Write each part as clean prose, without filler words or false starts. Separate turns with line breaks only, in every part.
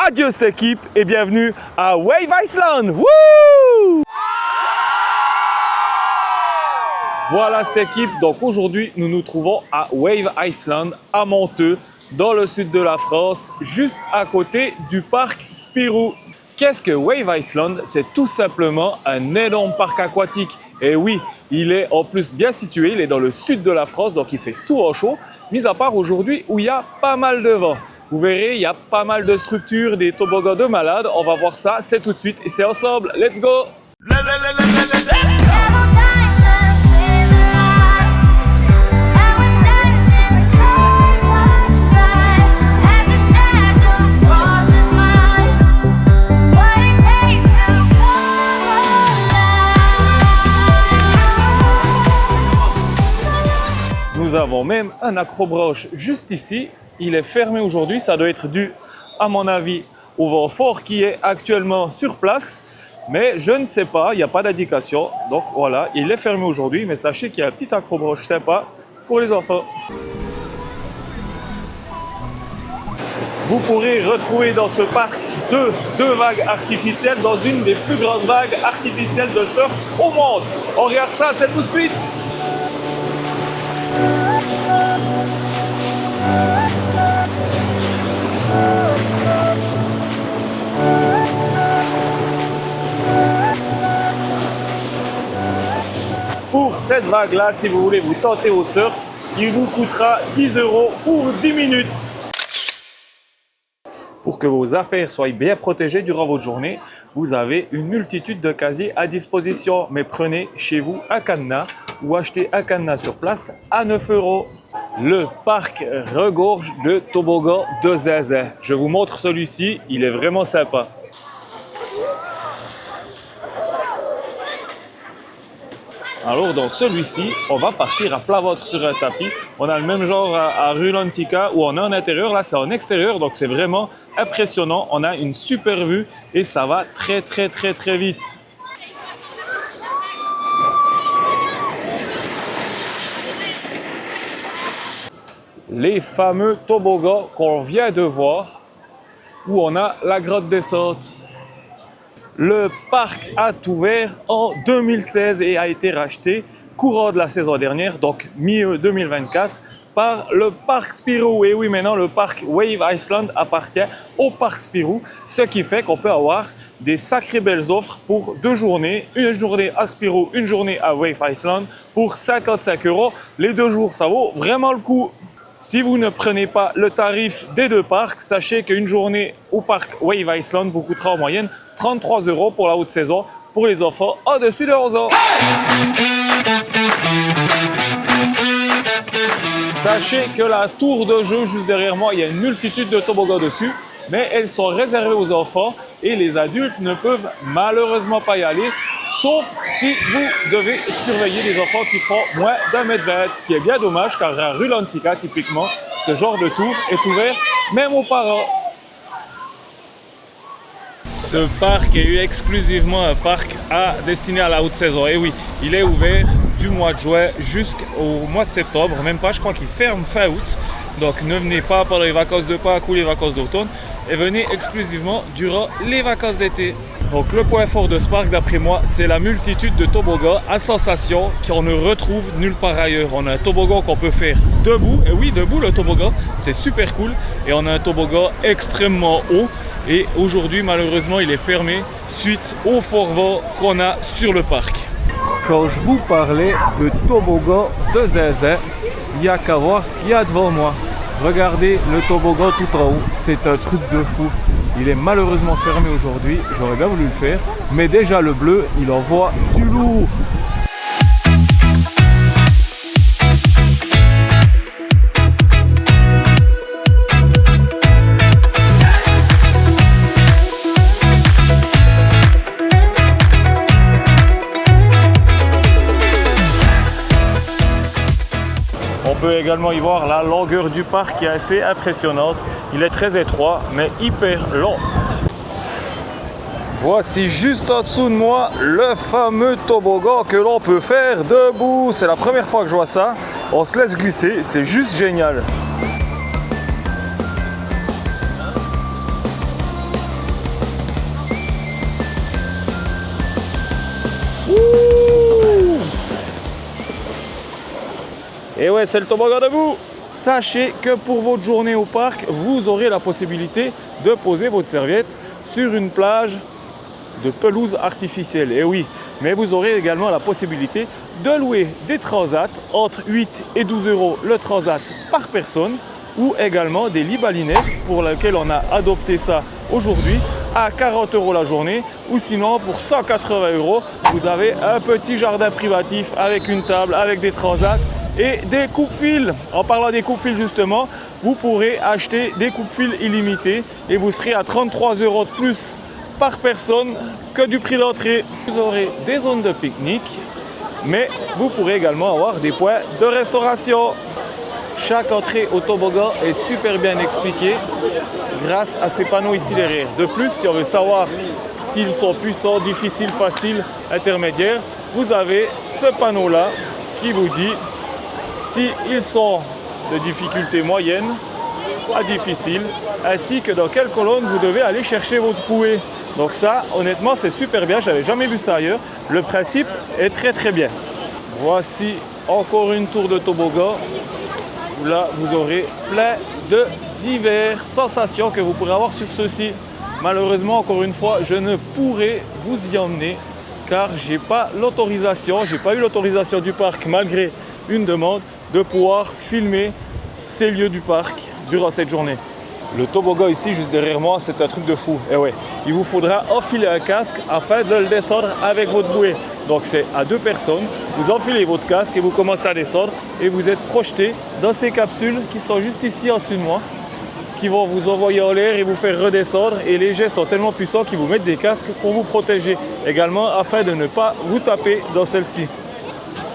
Adieu cette équipe et bienvenue à Wave Iceland. Woo! Voilà cette équipe. Donc aujourd'hui, nous nous trouvons à Wave Iceland, à Monteux, dans le sud de la France, juste à côté du parc Spirou. Qu'est-ce que Wave Iceland? C'est tout simplement un énorme parc aquatique. Et oui, il est en plus bien situé, il est dans le sud de la France, donc il fait souvent chaud, mis à part aujourd'hui où il y a pas mal de vent. Vous verrez, il y a pas mal de structures, des toboggans de malades. On va voir ça, c'est tout de suite et c'est ensemble. Let's go! Nous avons même un accrobranche juste ici. Il est fermé aujourd'hui. Ça doit être dû, à mon avis, au vent fort qui est actuellement sur place. Mais je ne sais pas, il n'y a pas d'indication. Donc voilà, il est fermé aujourd'hui. Mais sachez qu'il y a un petit accrobranche sympa pour les enfants. Vous pourrez retrouver dans ce parc deux vagues artificielles dans une des plus grandes vagues artificielles de surf au monde. On regarde ça, c'est tout de suite. Pour cette vague-là, si vous voulez vous tenter au surf, il vous coûtera 10 € pour 10 minutes. Pour que vos affaires soient bien protégées durant votre journée, vous avez une multitude de casiers à disposition. Mais prenez chez vous un cadenas ou achetez un cadenas sur place à 9 €. Le parc regorge de toboggans de zinzin. Je vous montre celui-ci, il est vraiment sympa. Alors dans celui-ci, on va partir à plat ventre sur un tapis. On a le même genre à Rulantica où on est en intérieur, là c'est en extérieur, donc c'est vraiment impressionnant. On a une super vue et ça va très vite. Les fameux toboggans qu'on vient de voir où on a la grotte descente. Le parc a ouvert en 2016 et a été racheté courant de la saison dernière, donc mi-2024, par le parc Spirou. Et oui, maintenant le parc Wave Iceland appartient au parc Spirou, ce qui fait qu'on peut avoir des sacrées belles offres pour 2 journées, une journée à Spirou, une journée à Wave Iceland pour 55 €. Les 2 jours, ça vaut vraiment le coup. Si vous ne prenez pas le tarif des 2 parcs, sachez qu'une journée au parc Wave Iceland vous coûtera en moyenne 33 € pour la haute saison pour les enfants au-dessus de 11 ans. Sachez que la tour de jeu juste derrière moi, il y a une multitude de toboggans dessus, mais elles sont réservées aux enfants et les adultes ne peuvent malheureusement pas y aller, sauf si vous devez surveiller des enfants qui font moins d'1,20 m, ce qui est bien dommage car à Rulantica, typiquement, ce genre de tour est ouvert même aux parents. Ce parc est exclusivement un parc destiné à la haute saison. Et oui, il est ouvert du mois de juin jusqu'au mois de septembre, même pas, je crois qu'il ferme fin août. Donc ne venez pas pendant les vacances de Pâques ou les vacances d'automne et venez exclusivement durant les vacances d'été. Donc le point fort de ce parc, d'après moi, c'est la multitude de toboggans à sensations qu'on ne retrouve nulle part ailleurs. On a un toboggan qu'on peut faire debout, et oui, debout le toboggan, c'est super cool. Et on a un toboggan extrêmement haut. Et aujourd'hui, malheureusement, il est fermé suite au fort vent qu'on a sur le parc. Quand je vous parlais de toboggan de zinzin, il n'y a qu'à voir ce qu'il y a devant moi. Regardez le toboggan tout en haut, c'est un truc de fou. Il est malheureusement fermé aujourd'hui, j'aurais bien voulu le faire, mais déjà le bleu, il envoie du lourd. On peut également y voir la longueur du parc qui est assez impressionnante. Il est très étroit, mais hyper long. Voici juste en dessous de moi le fameux toboggan que l'on peut faire debout. C'est la première fois que je vois ça. On se laisse glisser, c'est juste génial. Et ouais, c'est le toboggan debout. Sachez que pour votre journée au parc, vous aurez la possibilité de poser votre serviette sur une plage de pelouse artificielle. Et oui, mais vous aurez également la possibilité de louer des transats entre 8 et 12 euros le transat par personne, ou également des lits balinais pour lesquels on a adopté ça aujourd'hui à 40 euros la journée, ou sinon pour 180 euros vous avez un petit jardin privatif avec une table, avec des transats et des coupe-fils. En parlant des coupe-fils justement, vous pourrez acheter des coupe-fils illimités et vous serez à 33 euros de plus par personne que du prix d'entrée. Vous aurez des zones de pique-nique, mais vous pourrez également avoir des points de restauration. Chaque entrée au toboggan est super bien expliquée grâce à ces panneaux ici derrière. De plus, si on veut savoir s'ils sont puissants, difficiles, faciles, intermédiaires, vous avez ce panneau-là qui vous dit s'ils sont de difficulté moyenne à difficile, ainsi que dans quelle colonne vous devez aller chercher votre bouée. Donc ça, honnêtement, c'est super bien. J'avais jamais vu ça ailleurs. Le principe est très bien. Voici encore une tour de toboggan. Là, vous aurez plein de diverses sensations que vous pourrez avoir sur ceci. Malheureusement, encore une fois, je ne pourrai vous y emmener car j'ai pas eu l'autorisation du parc, malgré une demande, de pouvoir filmer ces lieux du parc durant cette journée. Le toboggan ici, juste derrière moi, c'est un truc de fou. Et ouais, il vous faudra enfiler un casque afin de le descendre avec votre bouée. Donc c'est à 2 personnes, vous enfilez votre casque et vous commencez à descendre et vous êtes projeté dans ces capsules qui sont juste ici en dessous de moi, qui vont vous envoyer en l'air et vous faire redescendre, et les jets sont tellement puissants qu'ils vous mettent des casques pour vous protéger également afin de ne pas vous taper dans celle-ci.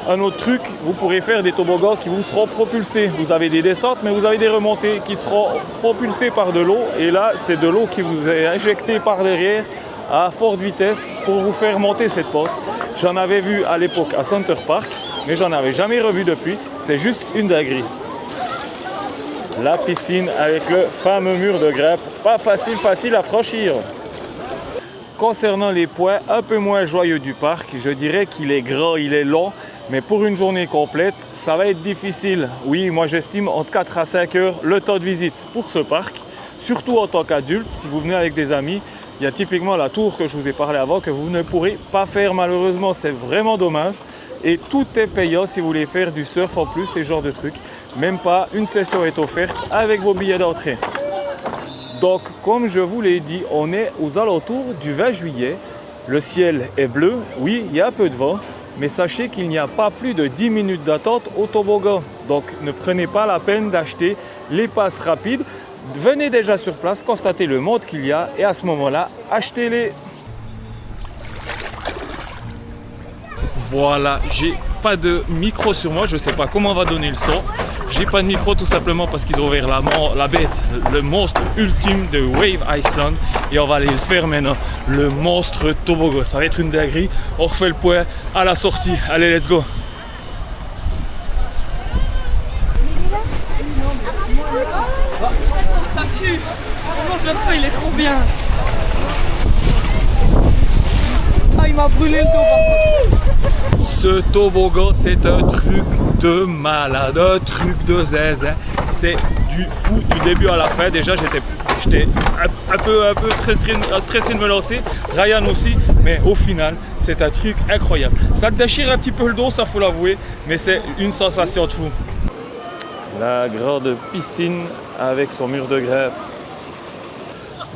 Un autre truc, vous pourrez faire des toboggans qui vous seront propulsés. Vous avez des descentes, mais vous avez des remontées qui seront propulsées par de l'eau. Et là, c'est de l'eau qui vous est injectée par derrière à forte vitesse pour vous faire monter cette pente. J'en avais vu à l'époque à Center Park, mais j'en avais jamais revu depuis. C'est juste une dinguerie. La piscine avec le fameux mur de grimpe, pas facile à franchir. Concernant les points un peu moins joyeux du parc, je dirais qu'il est grand, il est long. Mais pour une journée complète, ça va être difficile. Oui, moi j'estime entre 4 à 5 heures le temps de visite pour ce parc. Surtout en tant qu'adulte, si vous venez avec des amis, il y a typiquement la tour que je vous ai parlé avant que vous ne pourrez pas faire malheureusement. C'est vraiment dommage. Et tout est payant si vous voulez faire du surf en plus, ces genres de trucs. Même pas une session est offerte avec vos billets d'entrée. Donc, comme je vous l'ai dit, on est aux alentours du 20 juillet. Le ciel est bleu, oui, il y a un peu de vent. Mais sachez qu'il n'y a pas plus de 10 minutes d'attente au toboggan. Donc ne prenez pas la peine d'acheter les passes rapides. Venez déjà sur place, constatez le monde qu'il y a et à ce moment-là, achetez-les. Voilà, j'ai pas de micro sur moi, je ne sais pas comment on va donner le son. J'ai pas de micro tout simplement parce qu'ils ont ouvert la bête, le monstre ultime de Wave Iceland, et on va aller le faire maintenant, le monstre toboggan. Ça va être une dinguerie. On refait le point à la sortie. Allez, let's go.
Ça tue. Comment je le refais, il est trop bien. Ah, il m'a brûlé le dos par contre.
Ce toboggan, c'est un truc de malade, un truc de zinzin. C'est du fou du début à la fin. Déjà, j'étais un peu stressé de me lancer. Ryan aussi, mais au final, c'est un truc incroyable. Ça te déchire un petit peu le dos, ça faut l'avouer, mais c'est une sensation de fou. La grande piscine avec son mur de grève.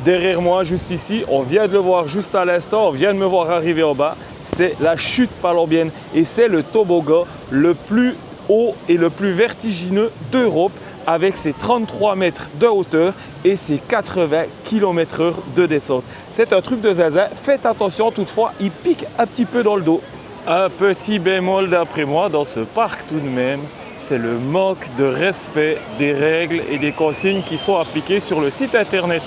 Derrière moi, juste ici, on vient de le voir juste à l'instant, on vient de me voir arriver en bas. C'est la chute palombienne et c'est le toboggan le plus haut et le plus vertigineux d'Europe, avec ses 33 mètres de hauteur et ses 80 km/h de descente. C'est un truc de zinzin. Faites attention toutefois, il pique un petit peu dans le dos. Un petit bémol d'après moi dans ce parc tout de même, c'est le manque de respect des règles et des consignes qui sont appliquées sur le site internet.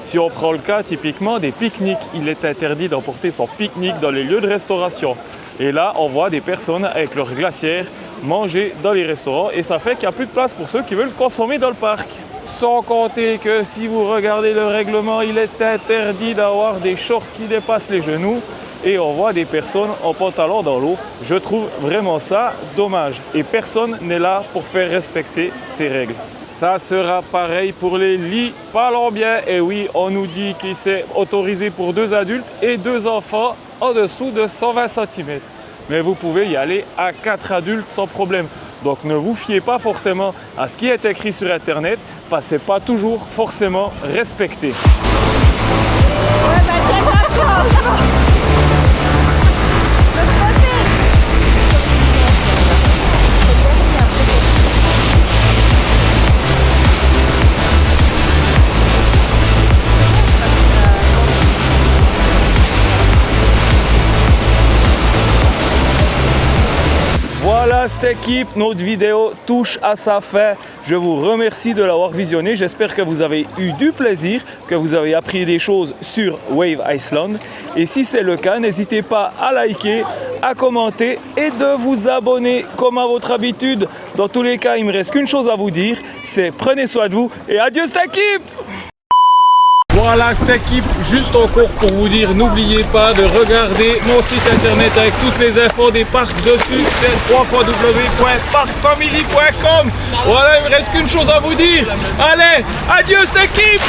Si on prend le cas typiquement des pique-niques, il est interdit d'emporter son pique-nique dans les lieux de restauration. Et là, on voit des personnes avec leurs glacières manger dans les restaurants et ça fait qu'il n'y a plus de place pour ceux qui veulent consommer dans le parc. Sans compter que si vous regardez le règlement, il est interdit d'avoir des shorts qui dépassent les genoux. et on voit des personnes en pantalon dans l'eau. Je trouve vraiment ça dommage et personne n'est là pour faire respecter ces règles. Ça sera pareil pour les lits palombiens. Et oui, on nous dit qu'il s'est autorisé pour 2 adultes et 2 enfants en dessous de 120 cm. Mais vous pouvez y aller à 4 adultes sans problème. Donc ne vous fiez pas forcément à ce qui est écrit sur internet parce que ce n'est pas toujours forcément respecté.
Ouais, bah tiens, franchement.
Voilà cette équipe, notre vidéo touche à sa fin. Je vous remercie de l'avoir visionné. J'espère que vous avez eu du plaisir, que vous avez appris des choses sur Wave Iceland. Et si c'est le cas, n'hésitez pas à liker, à commenter et de vous abonner comme à votre habitude. Dans tous les cas, il ne me reste qu'une chose à vous dire, c'est prenez soin de vous et adieu cette équipe! Voilà cette équipe, juste encore pour vous dire, n'oubliez pas de regarder mon site internet avec toutes les infos des parcs dessus, c'est www.parkfamily.com. Voilà, il me reste qu'une chose à vous dire. Allez, adieu cette équipe!